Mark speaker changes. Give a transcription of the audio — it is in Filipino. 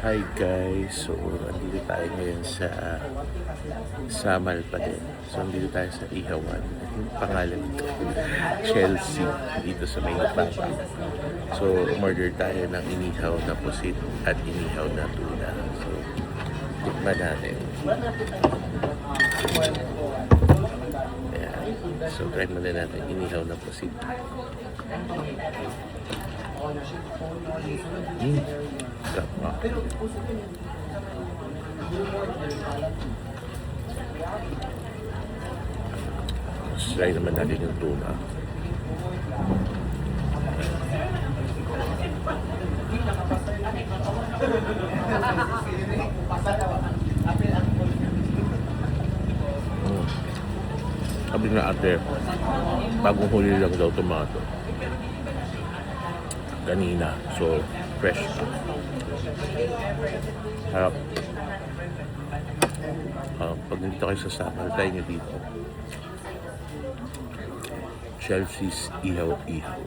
Speaker 1: Hi guys, so nandito tayo ngayon sa Samal pa din. So nandito tayo sa Ihawan. Yung pangalan nito, Chelsea, dito sa may Nagpapa. So umorder tayo ng inihaw na pusit at inihaw na tuna. So tikman natin. Ayan. So try muna natin inihaw na pusit. Sarap nga. Try naman natin yung tuna. Sabi na ate, bagong huli lang daw tomato. Kanina, so fresh. Harap. Pag nandito kayo sa Samal, tayo nyo dito. Chelsea's Ihaw-Ihaw.